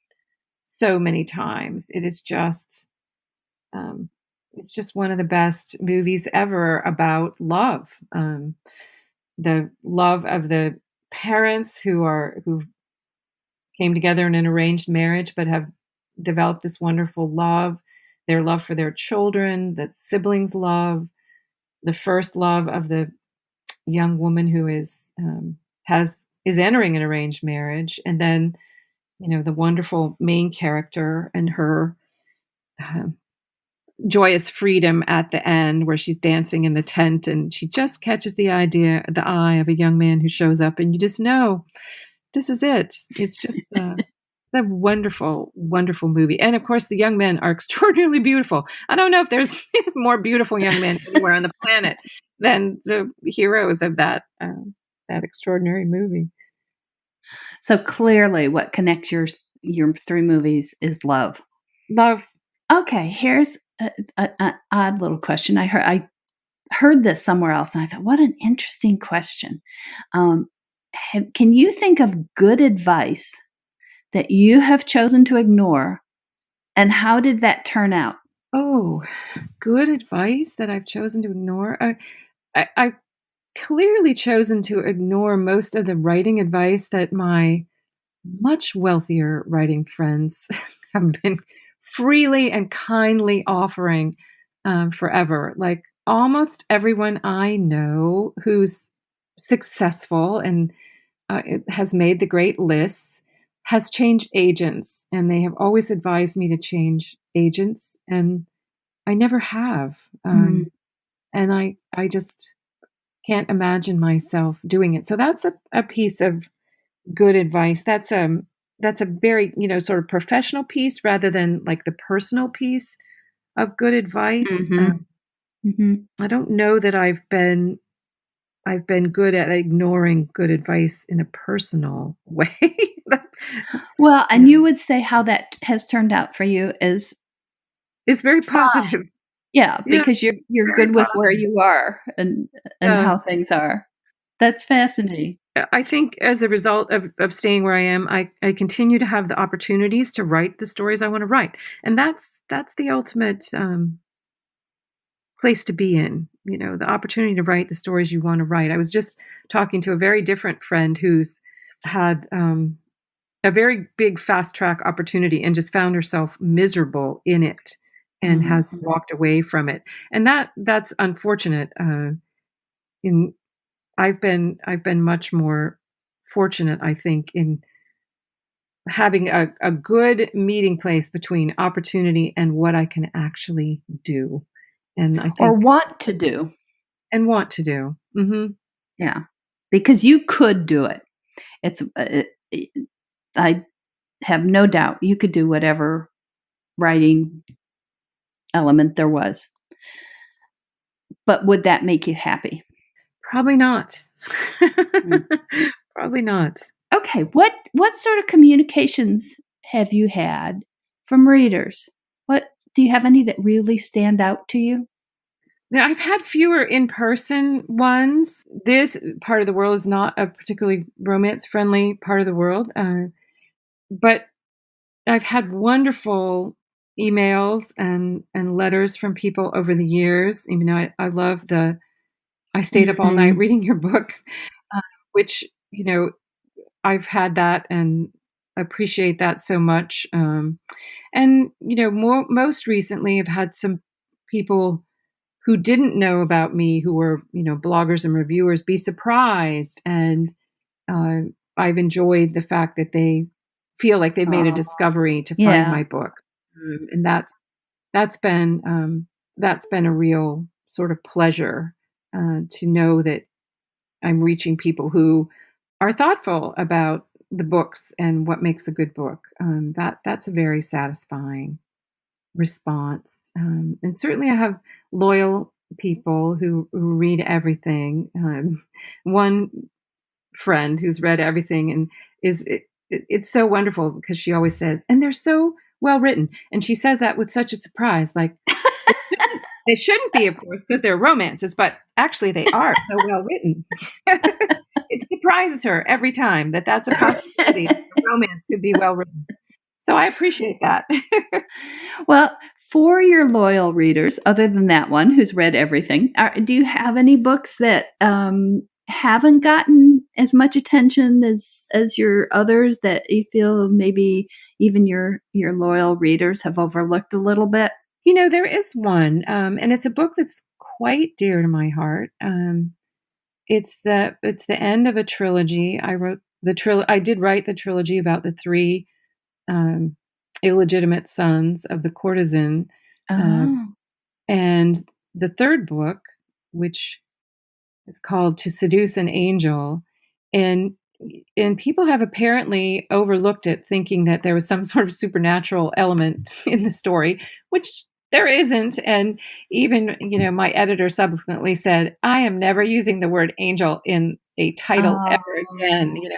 so many times. Um, it's just one of the best movies ever about love. The love of the parents who came together in an arranged marriage but have developed this wonderful love, their love for their children, that siblings love, the first love of the young woman who is entering an arranged marriage, and then the wonderful main character and her uh, joyous freedom at the end, where she's dancing in the tent and she just catches the eye of a young man who shows up, and you just know this is it. It's just a wonderful, wonderful movie. And of course, the young men are extraordinarily beautiful. I don't know if there's more beautiful young men anywhere on the planet than the heroes of that extraordinary movie. So clearly, what connects your 3 movies is love. Love. Okay, here's a odd little question. I heard this somewhere else, and I thought, what an interesting question. Um, can you think of good advice that you have chosen to ignore, and how did that turn out? Oh, good advice that I've chosen to ignore. I've clearly chosen to ignore most of the writing advice that my much wealthier writing friends have been freely and kindly offering forever. Like almost everyone I know who's successful and it has made the great lists has changed agents, and they have always advised me to change agents, and I never have. Mm. And I just can't imagine myself doing it. So that's a piece of good advice. That's a very, sort of professional piece rather than like the personal piece of good advice. Mhm. Mhm. I don't know that I've been I've been good at ignoring good advice in a personal way. Well, and you would say how that has turned out for you is It's very fine. positive. Yeah, Yeah, because you're very good with where positive. you are and Yeah. how things are. That's fascinating. I think as a result of staying where I am, I continue to have the opportunities to write the stories I want to write. And that's the ultimate place to be in, the opportunity to write the stories you want to write. I was just talking to a very different friend who's had a very big fast track opportunity and just found herself miserable in it and has Mhm. walked away from it. And that's unfortunate. In I've been much more fortunate, I think, in having a good meeting place between opportunity and what I can actually do. And I Or think want to do. and want to do. Yeah. Because you could do it. It's I have no doubt you could do whatever writing element there was. But would that make you happy? Probably not. Mm. Probably not. Okay, what sort of communications have you had from readers? What do you have any that really stand out to you? Now, I've had fewer in-person ones. This part of the world is not a particularly romance-friendly part of the world, but I've had wonderful emails and letters from people over the years. Even though I love I stayed up all night Mhm. reading your book, uh, which, I've had that and appreciate that so much. And, most recently, I've had some people who didn't know about me, who were, bloggers and reviewers, be surprised. And uh, I've enjoyed the fact that they feel like they've made a Oh, discovery to find yeah. my books. And that's been that's been a real sort of pleasure to know that I'm reaching people who are thoughtful about the books and what makes a good book. That's a very satisfying response. And certainly, I have loyal people who read everything. One friend who's read everything and it's so wonderful because she always says, and they're so well written, and she says that with such a surprise, like they shouldn't be, of course, because they're romances, but actually they are so well written. It surprises her every time that that's a possibility. A romance could be well written. So I appreciate that. Well, for your loyal readers, other than that one who's read everything, do you have any books that haven't gotten as much attention as your others that you feel maybe even your loyal readers have overlooked a little bit? There is one, and it's a book that's quite dear to my heart. It's the end of a trilogy. I did write the trilogy about the three um, illegitimate sons of the courtesan, uh, Oh. and the third book, which is called To Seduce an Angel, and and people have apparently overlooked it, thinking that there was some sort of supernatural element in the story, which there isn't. And even, my editor subsequently said, I am never using the word angel in a title ever again. Oh.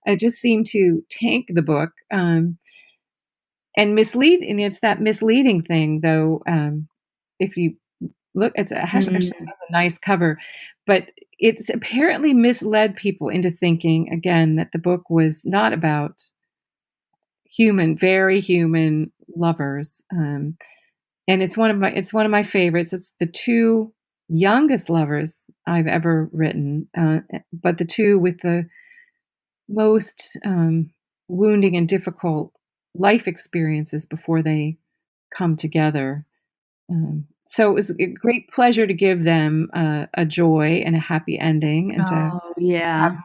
It just seemed to tank the book. And mislead, and it's that misleading thing, though. If you look, actually Mm. has a nice cover, but it's apparently misled people into thinking again that the book was not about very human lovers. And it's one of my favorites. It's the two youngest lovers I've ever written, but the two with the most wounding and difficult life experiences before they come together. So it was a great pleasure to give them a joy and a happy ending, and to Oh, yeah. have,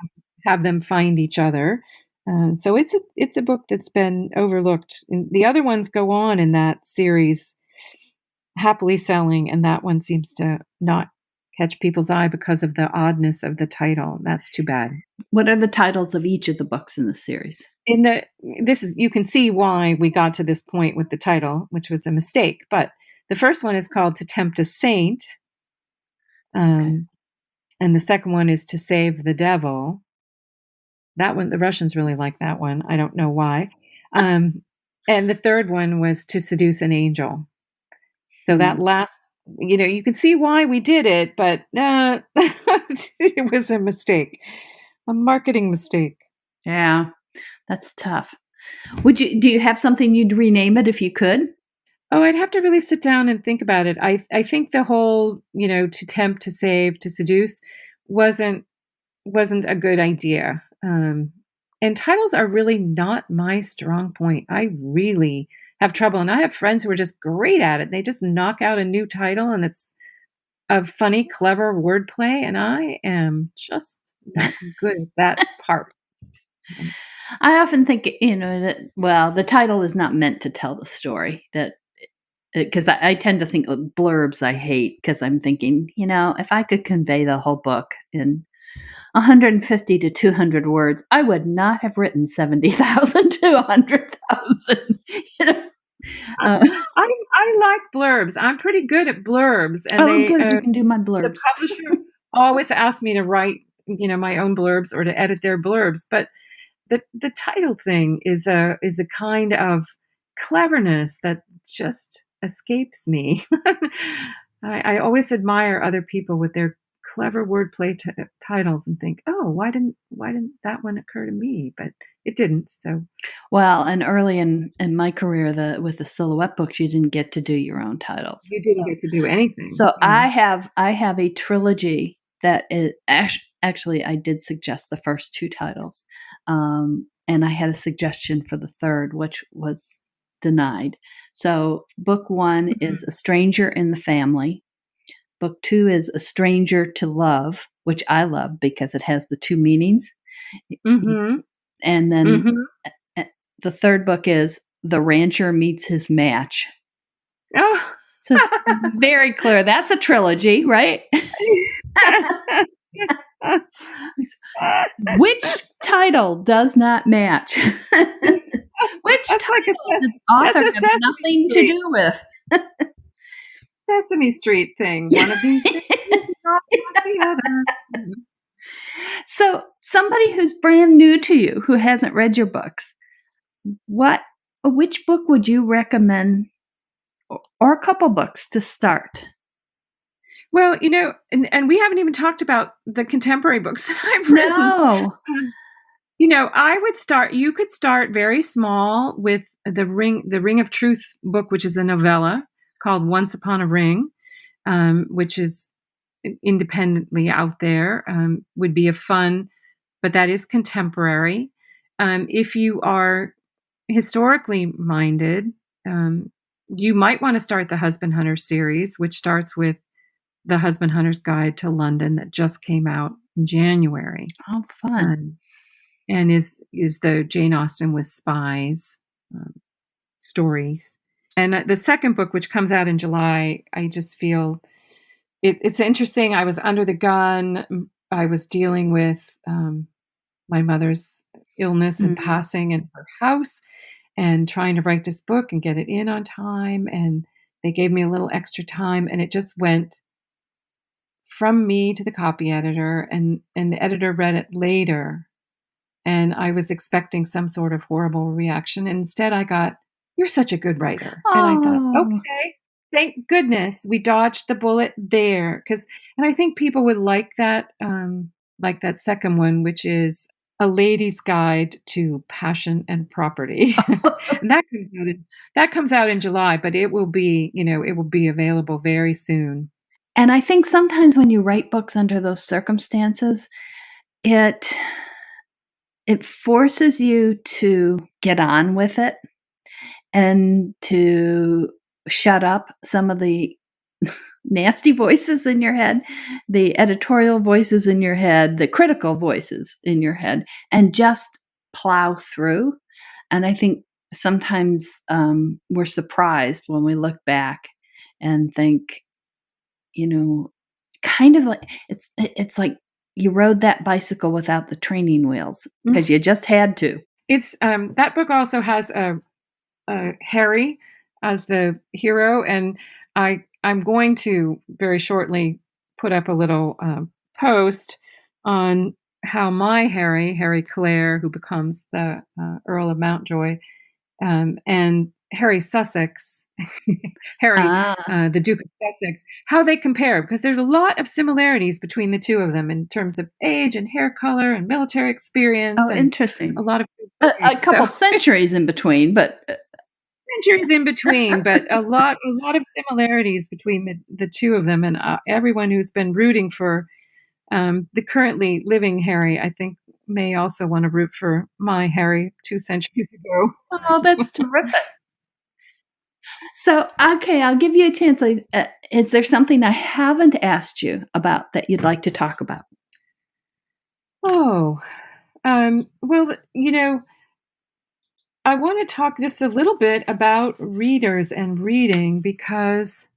have them find each other. So it's a book that's been overlooked. And the other ones go on in that series, happily selling, and that one seems to not catch people's eye because of the oddness of the title. That's too bad. What are the titles of each of the books in the series? In the This is, you can see why we got to this point with the title, which was a mistake. But the first one is called To Tempt a Saint. Okay. Um, And the second one is To Save the Devil. That one, the Russians really like that one. I don't know why. And the third one was To Seduce an Angel. So that last, you can see why we did it, but it was a mistake, a marketing mistake. Yeah, that's tough. Do you have something you'd rename it if you could? Oh, I'd have to really sit down and think about it. I think the whole, to tempt, to save, to seduce wasn't a good idea. And titles are really not my strong point. I really have trouble. And I have friends who are just great at it. They just knock out a new title and it's a funny, clever wordplay. And I am just not good at that part. I often think, that, well, the title is not meant to tell the story. That because I tend to think of blurbs I hate because I'm thinking, if I could convey the whole book in 150 to 200 words, I would not have written 70,000 to 100,000. I like blurbs. I'm pretty good at blurbs. And good. You can do my blurbs. The publisher always asks me to write, my own blurbs or to edit their blurbs. But the title thing is a kind of cleverness that just escapes me. I always admire other people with their clever wordplay titles and think, oh, why didn't that one occur to me? But it didn't. So, well, and early in my career, with the silhouette books, you didn't get to do your own titles. You didn't get to do anything. So I have a trilogy that is actually I did suggest the first two titles, and I had a suggestion for the third, which was denied. So book one is A Stranger in the Family. Book two is A Stranger to Love, which I love because it has the two meanings. Mm-hmm. And then the third book is The Rancher Meets His Match. Oh. So it's very clear. That's a trilogy, right? Which title does not match? Which that's title like the author has nothing to do with? Sesame Street thing. One of these things is not like the other. So somebody who's brand new to you, who hasn't read your books, which book would you recommend, or a couple books to start? Well, and we haven't even talked about the contemporary books that I've written. No. I would start, you could start very small with the Ring of Truth book, which is a novella called Once Upon a Ring, which is independently out there, would be a fun, but that is contemporary. If you are historically minded, you might want to start the Husband Hunter series, which starts with The Husband Hunter's Guide to London that just came out in January. Oh, fun. And is the Jane Austen with spies stories. And the second book, which comes out in July, I just feel it's interesting. I was under the gun. I was dealing with my mother's illness and passing in her house and trying to write this book and get it in on time. And they gave me a little extra time, and it just went from me to the copy editor, and the editor read it later. And I was expecting some sort of horrible reaction. And instead I got, "You're such a good writer." Oh. And I thought, okay, thank goodness we dodged the bullet there. And I think people would like that second one, which is A Lady's Guide to Passion and Property. And that comes out in July, but it will be, it will be available very soon. And I think sometimes when you write books under those circumstances, it forces you to get on with it and to shut up some of the nasty voices in your head, the editorial voices in your head, the critical voices in your head, and just plow through. And I think sometimes we're surprised when we look back and think, kind of like it's like you rode that bicycle without the training wheels because you just had to. It's that book also has Harry as the hero, and I'm going to very shortly put up a little post on how my Harry Clare, who becomes the Earl of Mountjoy, and Harry Sussex, Harry, the Duke of Sussex, how they compare, because there's a lot of similarities between the two of them in terms of age and hair color and military experience. Oh, and interesting. A lot of a couple centuries in between, but centuries in between, but a lot of similarities between the two of them. And everyone who's been rooting for the currently living Harry, I think, may also want to root for my Harry 2 centuries ago. Oh, that's terrific. So, okay, I'll give you a chance. Is there something I haven't asked you about that you'd like to talk about? Oh, well, I want to talk just a little bit about readers and reading, because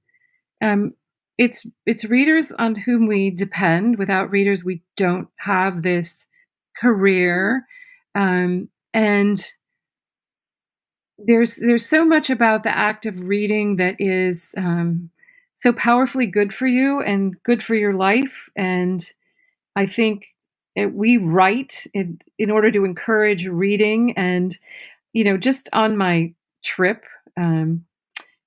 it's readers on whom we depend. Without readers, we don't have this career, and there's so much about the act of reading that is so powerfully good for you and good for your life. And I think we write in order to encourage reading. And just on my trip,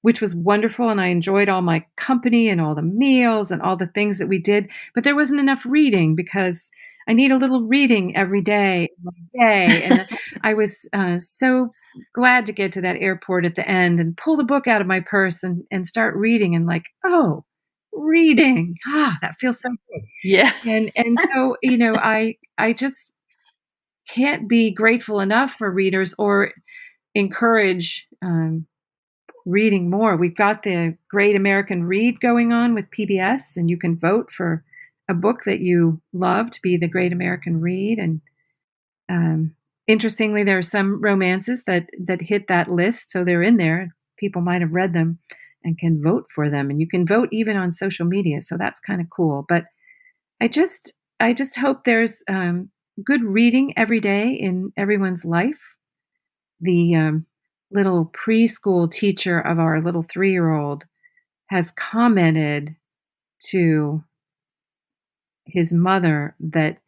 which was wonderful, and I enjoyed all my company and all the meals and all the things that we did, but there wasn't enough reading, because I need a little reading every day. And I was so glad to get to that airport at the end and pull the book out of my purse and start reading, and like, oh, reading, that feels so good. Yeah. And so I just can't be grateful enough for readers or encourage reading more. We've got the Great American Read going on with PBS, and you can vote for a book that you love to be the Great American Read. And interestingly, there are some romances that hit that list, so they're in there. People might have read them and can vote for them, and you can vote even on social media, so that's kind of cool. But I just hope there's good reading every day in everyone's life. The little preschool teacher of our little 3-year-old has commented to his mother that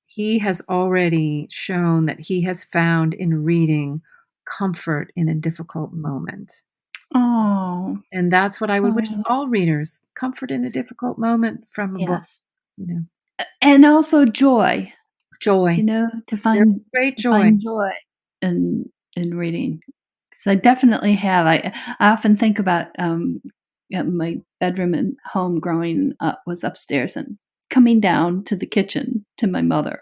he has already shown that he has found in reading comfort in a difficult moment. Oh. And that's what I would wish all readers: comfort in a difficult moment from a book. And also joy. Joy. To find great joy. Find joy in reading. Because I definitely have. I often think about my bedroom and home growing up was upstairs, and coming down to the kitchen to my mother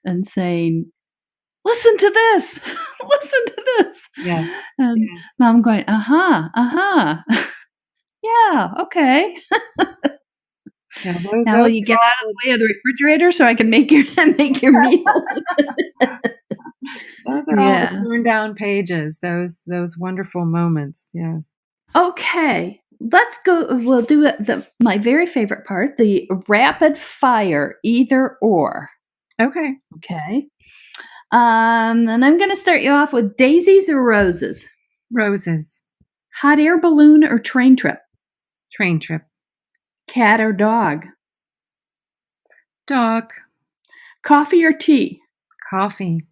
and saying, "Listen to this, listen to this." Yes. And Mom going, yeah, okay. Now will you get out of the way of the refrigerator so I can make your meal? Those are all the turn down pages, those wonderful moments. Yes. Okay, let's go. We'll do my very favorite part, the rapid fire either or. Okay. And I'm going to start you off with daisies or roses? Roses. Hot air balloon or train trip? Train trip. Cat or dog? Dog. Coffee or tea? Coffee.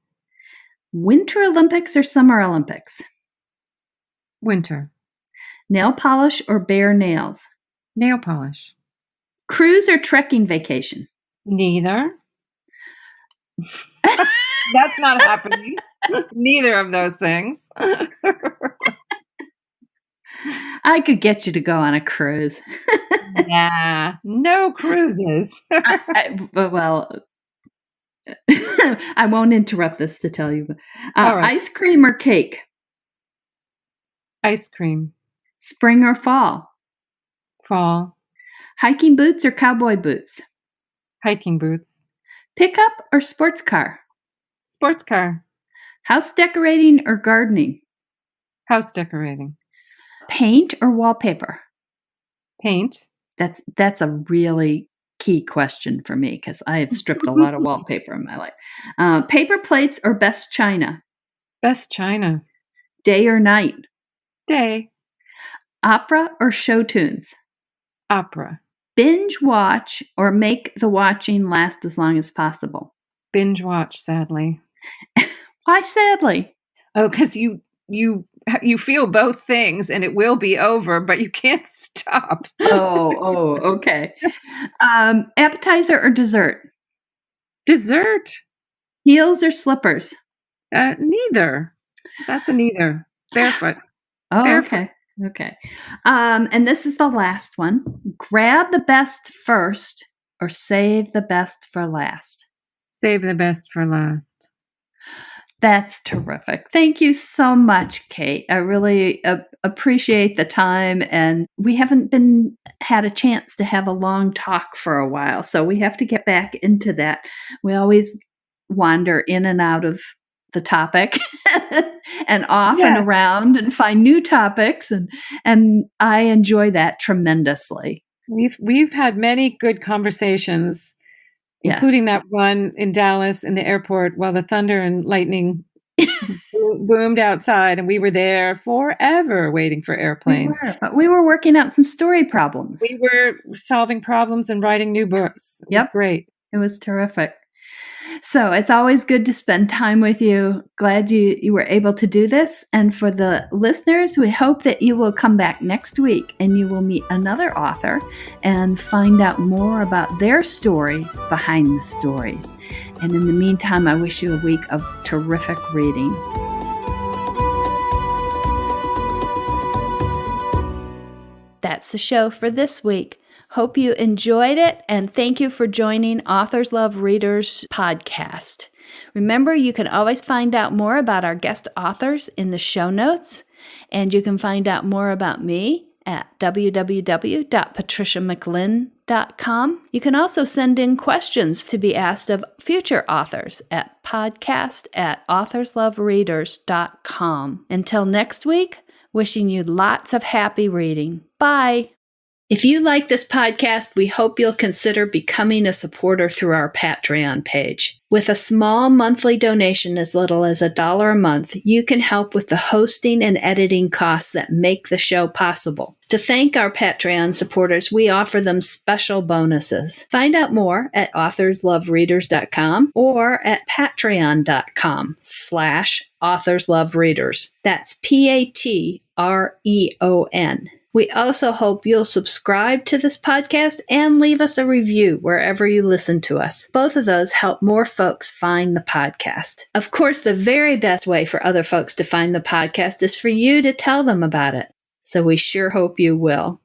Winter Olympics or Summer Olympics? Winter. Nail polish or bare nails? Nail polish. Cruise or trekking vacation? Neither. That's not happening. Neither of those things. I could get you to go on a cruise. Yeah, no cruises. Well, I won't interrupt this to tell you. Right. Ice cream or cake? Ice cream. Spring or fall? Fall. Hiking boots or cowboy boots? Hiking boots. Pickup or sports car? Sports car. House decorating or gardening? House decorating. Paint or wallpaper? Paint. That's a really key question for me, because I have stripped a lot of wallpaper in my life. Paper plates or best china? Best china. Day or night? Day. Opera or show tunes? Opera. binge watch or make the watching last as long as possible? Binge watch, sadly. Why sadly? Oh, because you feel both things and it will be over, but you can't stop. Okay. Appetizer or dessert? Dessert? Heels or slippers? Neither. That's a neither. Barefoot. Oh, Barefoot. Okay. And this is the last one. Grab the best first or save the best for last? Save the best for last. That's terrific. Thank you so much, Kate. I really appreciate the time, and we haven't had a chance to have a long talk for a while, so we have to get back into that. We always wander in and out of the topic and off and around and find new topics, and I enjoy that tremendously. We've had many good conversations. Yes. Including that one in Dallas in the airport while the thunder and lightning boomed outside, and we were there forever waiting for airplanes. But we were working out some story problems. We were solving problems and writing new books. It was great. It was terrific. So it's always good to spend time with you. Glad you were able to do this. And for the listeners, we hope that you will come back next week and you will meet another author and find out more about their stories behind the stories. And in the meantime, I wish you a week of terrific reading. That's the show for this week. Hope you enjoyed it, and thank you for joining Authors Love Readers podcast. Remember, you can always find out more about our guest authors in the show notes, and you can find out more about me at www.patriciamclinn.com. You can also send in questions to be asked of future authors at podcast@authorslovereaders.com. Until next week, wishing you lots of happy reading. Bye. If you like this podcast, we hope you'll consider becoming a supporter through our Patreon page. With a small monthly donation as little as $1 a month, you can help with the hosting and editing costs that make the show possible. To thank our Patreon supporters, we offer them special bonuses. Find out more at authorslovereaders.com or at patreon.com/authorslovereaders. That's PATREON. We also hope you'll subscribe to this podcast and leave us a review wherever you listen to us. Both of those help more folks find the podcast. Of course, the very best way for other folks to find the podcast is for you to tell them about it. So we sure hope you will.